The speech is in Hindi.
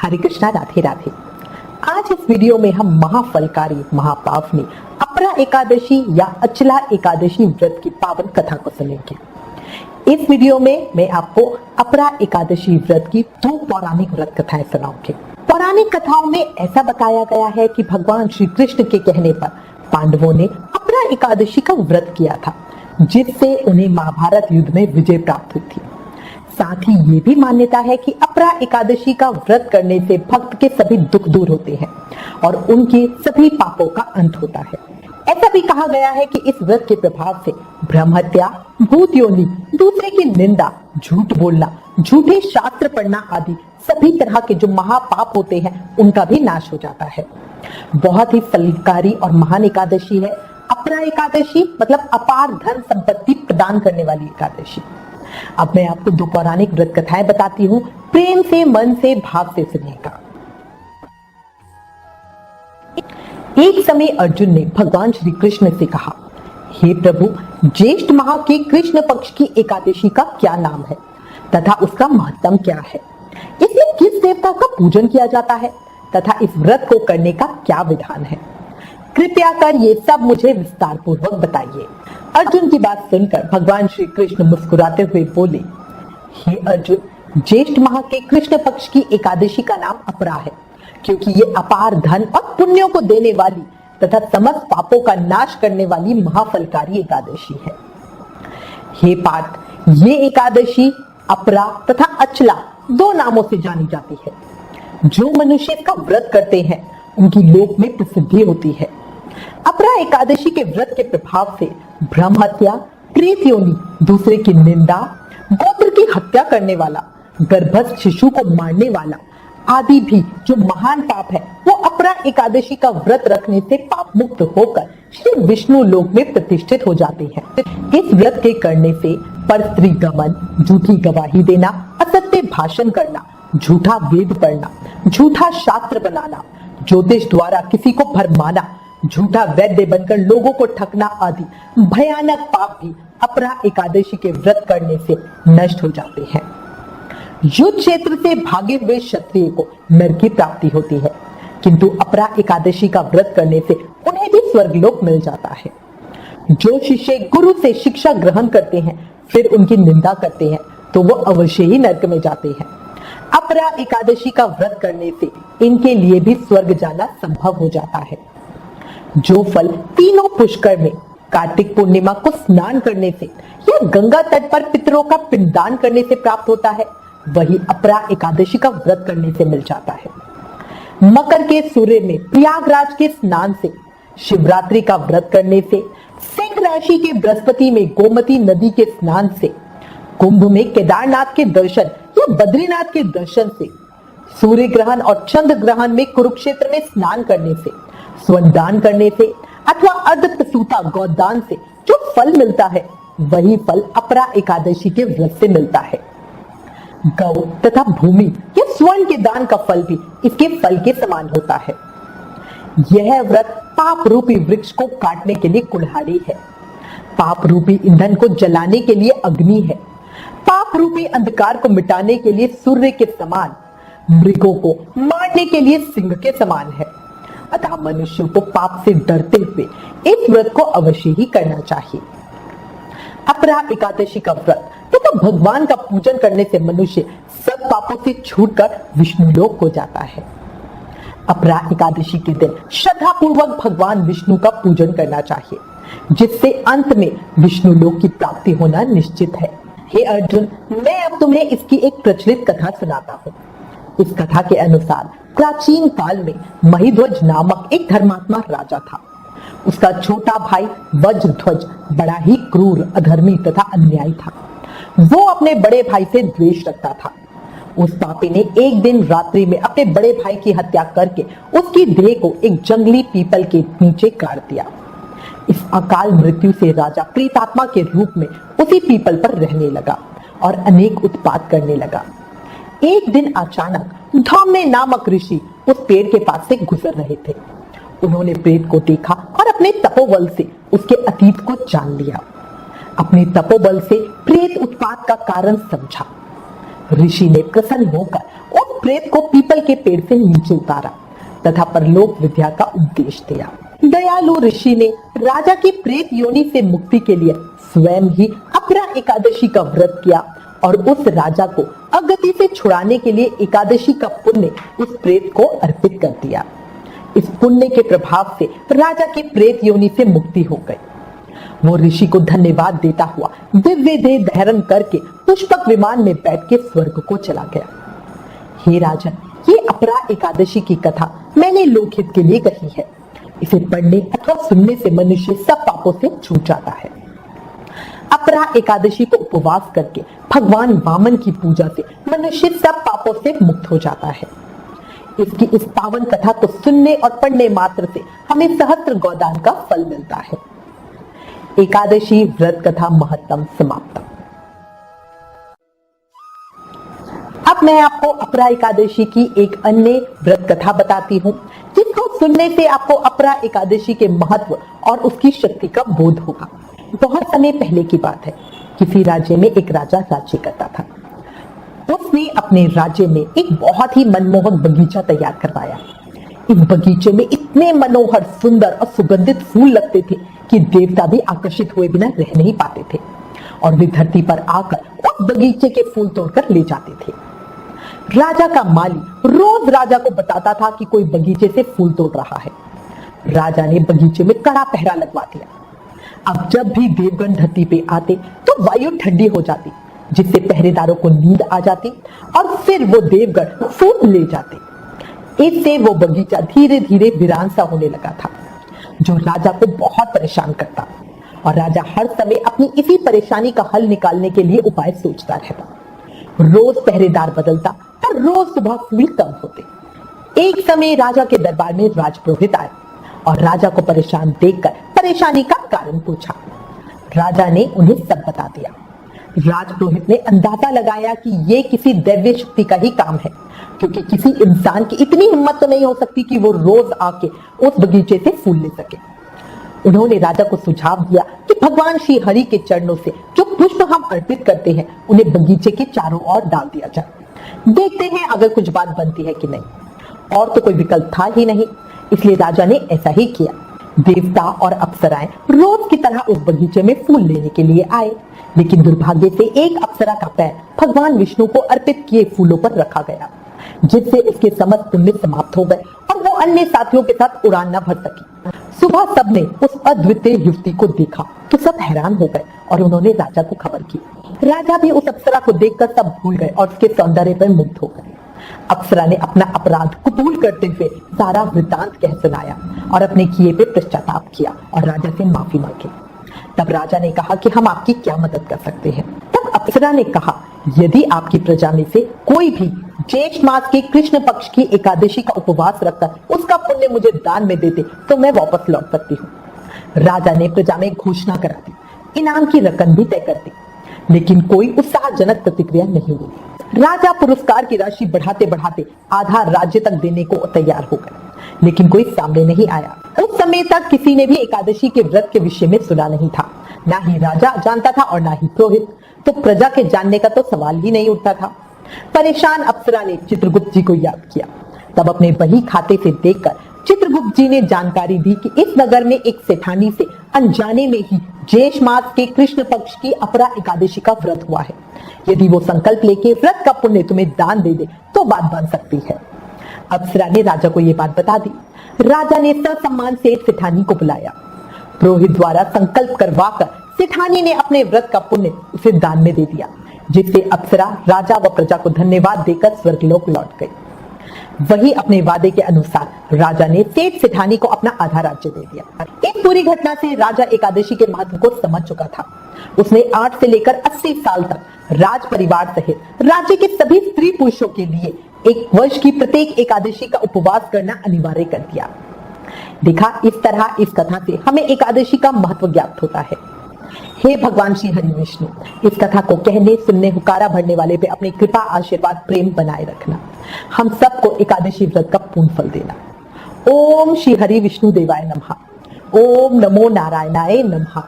हरे कृष्णा, राधे राधे। आज इस वीडियो में हम महाफलकारी महापावनी अपरा एकादशी या अचला एकादशी व्रत की पावन कथा को सुनेंगे। इस वीडियो में मैं आपको अपरा एकादशी व्रत की 2 पौराणिक व्रत कथाएं सुनाऊंगी। पौराणिक कथाओं में ऐसा बताया गया है कि भगवान श्री कृष्ण के कहने पर पांडवों ने अपरा एकादशी का व्रत किया था, जिससे उन्हें महाभारत युद्ध में विजय प्राप्त हुई थी। साथ ही ये भी मान्यता है कि अपरा एकादशी का व्रत करने से भक्त के सभी दुख दूर होते हैं और उनके सभी पापों का अंत होता है। ऐसा भी कहा गया है कि इस व्रत के प्रभाव से ब्रह्म हत्या, भूत योनि, दूसरे की निंदा, झूठ बोलना, झूठे शास्त्र पढ़ना आदि सभी तरह के जो महापाप होते हैं उनका भी नाश हो जाता है। बहुत ही फलकारी और महान एकादशी है अपरा एकादशी, मतलब अपार धन संपत्ति प्रदान करने वाली एकादशी। अब मैं आपको 2 पौराणिक व्रत कथाएं बताती हूँ, प्रेम से, मन से, भाव से सुनिएगा। एक समय अर्जुन ने भगवान श्री कृष्ण से कहा, हे प्रभु, ज्येष्ठ माह के कृष्ण पक्ष की एकादशी का क्या नाम है तथा उसका महत्व क्या है? इसमें किस देवता का पूजन किया जाता है तथा इस व्रत को करने का क्या विधान है? कृपया कर ये सब मुझे विस्तार पूर्वक बताइए। अर्जुन की बात सुनकर भगवान श्री कृष्ण मुस्कुराते हुए बोले, हे अर्जुन, ज्येष्ठ माह के कृष्ण पक्ष की एकादशी का नाम अपरा है, क्योंकि ये अपार धन और पुण्यों को देने वाली तथा समस्त पापों का नाश करने वाली महाफलकारी एकादशी है। हे पार्थ, ये एकादशी अपरा तथा अचला 2 नामों से जानी जाती है। जो मनुष्य इसका व्रत करते हैं उनकी लोक में प्रसिद्धि होती है। अपरा एकादशी के व्रत के प्रभाव से ब्रह्म हत्या, प्रेत योनि, दूसरे की निंदा, गोत्र की हत्या करने वाला, गर्भस्थ शिशु को मारने वाला आदि भी जो महान पाप है वो अपरा एकादशी का व्रत रखने से पाप मुक्त होकर श्री विष्णु लोक में प्रतिष्ठित हो जाते हैं। इस व्रत के करने से पर स्त्री गमन, झूठी गवाही देना, असत्य भाषण करना, झूठा वेद पढ़ना, झूठा शास्त्र बनाना, ज्योतिष द्वारा किसी को भरमाना, झूठा वैद्य बनकर लोगों को ठगना आदि भयानक पाप भी अपरा एकादशी के व्रत करने से नष्ट हो जाते हैं। युद्ध क्षेत्र से भागे हुए क्षत्रिय को नरक की प्राप्ति होती है, किंतु अपरा एकादशी का व्रत करने से उन्हें भी स्वर्गलोक मिल जाता है। जो शिष्य गुरु से शिक्षा ग्रहण करते हैं फिर उनकी निंदा करते हैं तो वो अवश्य ही नरक में जाते हैं। अपरा एकादशी का व्रत करने से इनके लिए भी स्वर्ग जाना संभव हो जाता है। जो फल तीनों पुष्कर में कार्तिक पूर्णिमा को स्नान करने से या गंगा तट पर पितरों का पिंडदान करने से प्राप्त होता है, वही अपरा एकादशी का व्रत करने से मिल जाता है। मकर के सूर्य में प्रयागराज के स्नान से, शिवरात्रि का व्रत करने से, सिंह राशि के बृहस्पति में गोमती नदी के स्नान से, कुंभ में केदारनाथ के दर्शन या बद्रीनाथ के दर्शन से, सूर्य ग्रहण और चंद्र ग्रहण में कुरुक्षेत्र में स्नान करने से, स्वर्ण दान करने से अथवा अर्धप्रसूता गौदान से जो फल मिलता है वही फल अपरा एकादशी के व्रत से मिलता है। गौ तथा भूमि या स्वर्ण के दान का फल भी इसके फल के समान होता है। यह व्रत पाप रूपी वृक्ष को काटने के लिए कुल्हाड़ी है, पाप रूपी ईंधन को जलाने के लिए अग्नि है, पाप रूपी अंधकार को मिटाने के लिए सूर्य के समान, मृगों को मारने के लिए सिंह के समान है। अतः मनुष्य को पाप से डरते हुए इस व्रत को अवश्य ही करना चाहिए। अपरा एकादशी का व्रत तथा तो भगवान का पूजन करने से मनुष्य सब पापों से छूटकर विष्णु लोक को जाता है। अपरा एकादशी के दिन श्रद्धा पूर्वक भगवान विष्णु का पूजन करना चाहिए, जिससे अंत में विष्णु लोक की प्राप्ति होना निश्चित है। हे अर्जुन, मैं अब तुम्हें इसकी एक प्रचलित कथा सुनाता हूँ। इस कथा के अनुसार प्राचीन काल में महिध्वज नामक एक धर्मात्मा राजा था। उसका छोटा भाई वज्रध्वज बड़ा ही क्रूर, अधर्मी तथा अन्यायी था। वो अपने बड़े भाई से द्वेष रखता था। उस पापी ने एक दिन रात्रि में अपने बड़े भाई की हत्या करके उसकी देह को एक जंगली पीपल के नीचे काट दिया। इस अकाल मृत्यु से राजा प्रेतात्मा के रूप में उसी पीपल पर रहने लगा और अनेक उत्पात करने लगा। एक दिन अचानक धामने नामक ऋषि उस पेड़ के पास से गुजर रहे थे। उन्होंने प्रेत को देखा और अपने तपोबल से उसके अतीत को जान लिया। अपने तपोबल से प्रेत उत्पात का कारण समझा। ऋषि ने प्रसन्न होकर उस प्रेत को पीपल के पेड़ से नीचे उतारा तथा परलोक विद्या का उपदेश दिया। दयालु ऋषि ने राजा की प्रेत योनि से मुक्ति के लिए स्वयं ही अपरा एकादशी का व्रत किया और उस राजा को अगति से छुड़ाने के लिए एकादशी का पुण्य उस प्रेत को अर्पित कर दिया। इस पुण्य के प्रभाव से राजा की प्रेत योनि से मुक्ति हो गई। वो ऋषि को धन्यवाद देता हुआ दिव्य देह धारण करके पुष्पक विमान में बैठ के स्वर्ग को चला गया। हे राजन, ये अपरा एकादशी की कथा मैंने लोकहित के लिए कही है। इसे पढ़ने अथवा सुनने से मनुष्य सब पापों से छूट जाता है। अपरा एकादशी को उपवास करके भगवान वामन की पूजा से मनुष्य सब पापों से मुक्त हो जाता है। इसकी इस पावन कथा को सुनने और पढ़ने मात्र से हमें सहस्त्र गोदान का फल मिलता है। एकादशी व्रत कथा महत्तम समाप्त। अब मैं आपको अपरा एकादशी की एक अन्य व्रत कथा बताती हूँ, जिसको सुनने से आपको अपरा एकादशी के महत्व और उसकी शक्ति का बोध होगा। बहुत समय पहले की बात है। किसी राज्य में एक राजा राज्य करता था। उसने अपने राज्य में एक बहुत ही मनमोहक बगीचा तैयार करवाया। इस बगीचे में इतने मनोहर, सुंदर और सुगंधित फूल लगते थे कि देवता भी आकर्षित हुए बिना रह नहीं पाते थे और वे धरती पर आकर उस बगीचे के फूल तोड़कर ले जाते थे। राजा का माली रोज राजा को बताता था कि कोई बगीचे से फूल तोड़ रहा है। राजा ने बगीचे में कड़ा पहरा लगवा दिया। अब जब भी देवगण धरती पे आते तो वायु ठंडी हो जाती, जिससे पहरेदारों को नींद आ जाती और फिर वो देवगण फूल ले जाते। इससे वो बगीचा धीरे धीरे वीरान सा होने लगा था, जो राजा को बहुत परेशान करता और राजा हर समय अपनी इसी परेशानी का हल निकालने के लिए उपाय सोचता रहता। रोज पहरेदार बदलता पर रोज सुबह फूल कम होते। एक समय राजा के दरबार में राजपुरोहित आए और राजा को परेशान देखकर परेशानी का कारण पूछा। राजा ने उन्हें सब बता दिया। राजपुरोहित ने अंदाजा लगाया कि ये किसी दैवीय शक्ति का ही काम है, क्योंकि किसी इंसान की इतनी हिम्मत तो नहीं हो सकती कि वो रोज आके उस बगीचे से फूल ले सके। उन्होंने राजा को सुझाव दिया कि भगवान श्री हरि के चरणों से जो पुष्प हम अर्पित करते हैं, उन्हें बगीचे के चारों ओर डाल दिया जाए। देखते हैं अगर कुछ बात बनती है कि नहीं। और तो कोई विकल्प था ही नहीं, इसलिए राजा ने ऐसा ही किया। देवता और अप्सराएं रोज की तरह उस बगीचे में फूल लेने के लिए आए, लेकिन दुर्भाग्य से एक अप्सरा का पैर भगवान विष्णु को अर्पित किए फूलों पर रखा गया, जिससे उसके समस्त पुण्य समाप्त हो गए और वो अन्य साथियों के साथ उड़ान न भर सकी। सुबह सबने उस अद्वितीय युवती को देखा तो सब हैरान हो गए और उन्होंने राजा को खबर की। राजा भी उस अप्सरा को देखकर सब भूल गए और उसके सौंदर्य पर मुग्ध हो गए। अप्सरा ने अपना अपराध कबूल करते हुए सारा वृतांत कह सुनाया और अपने किए पे पश्चाताप किया और राजा से माफी मांगी। तब राजा ने कहा कि हम आपकी क्या मदद कर सकते हैं। तब अप्सरा ने कहा, यदि आपकी प्रजा में से कोई भी ज्येष्ठ मास के कृष्ण पक्ष की एकादशी का उपवास रखकर उसका पुण्य मुझे दान में देते तो मैं वापस लौट सकती हूँ। राजा ने प्रजा में घोषणा करा दी, इनाम की रकम भी तय कर दी, लेकिन कोई उत्साहजनक प्रतिक्रिया नहीं हुई। राजा पुरस्कार की राशि बढ़ाते बढ़ाते आधा राज्य तक देने को तैयार हो गए, लेकिन कोई सामने नहीं आया। उस समय तक किसी ने भी एकादशी के व्रत के विषय में सुना नहीं था। ना ही राजा जानता था और ना ही पुरोहित, तो प्रजा के जानने का तो सवाल ही नहीं उठता था। परेशान अप्सरा ने चित्रगुप्त जी को याद किया। तब अपने बही खाते से देखकर चित्रगुप्त जी ने जानकारी दी कि इस नगर में एक सेठानी से अनजाने में ही ज्येष्ठ मास के कृष्ण पक्ष की अपरा एकादशी का व्रत हुआ है। यदि वो संकल्प लेके व्रत का पुण्य तुम्हें दान दे दे तो बात बन सकती है। अप्सरा ने राजा को ये बात बता दी। राजा ने ससम्मान से सेठानी को बुलाया। पुरोहित द्वारा संकल्प करवाकर सेठानी ने अपने व्रत का पुण्य उसे दान में दे दिया, जिससे अप्सरा राजा व प्रजा को धन्यवाद देकर स्वर्गलोक लौट गई। वही अपने वादे के अनुसार राजा ने सेठ सेठानी को अपना आधा राज्य दे दिया। इस पूरी घटना से राजा एकादशी के महत्व को समझ चुका था। उसने 8 से लेकर 80 साल तक राज परिवार सहित राज्य के सभी स्त्री पुरुषों के लिए एक वर्ष की प्रत्येक एकादशी का उपवास करना अनिवार्य कर दिया। देखा, इस तरह इस कथा से हमें एकादशी का महत्व ज्ञात होता है। हे भगवान श्री हरि विष्णु, इस कथा को कहने सुनने हुकारा भरने वाले पे अपनी कृपा आशीर्वाद प्रेम बनाए रखना। हम सबको एकादशी व्रत का पूर्ण फल देना। ओम श्री हरि विष्णु देवाय नमः। ओम नमो नारायणाय नमः।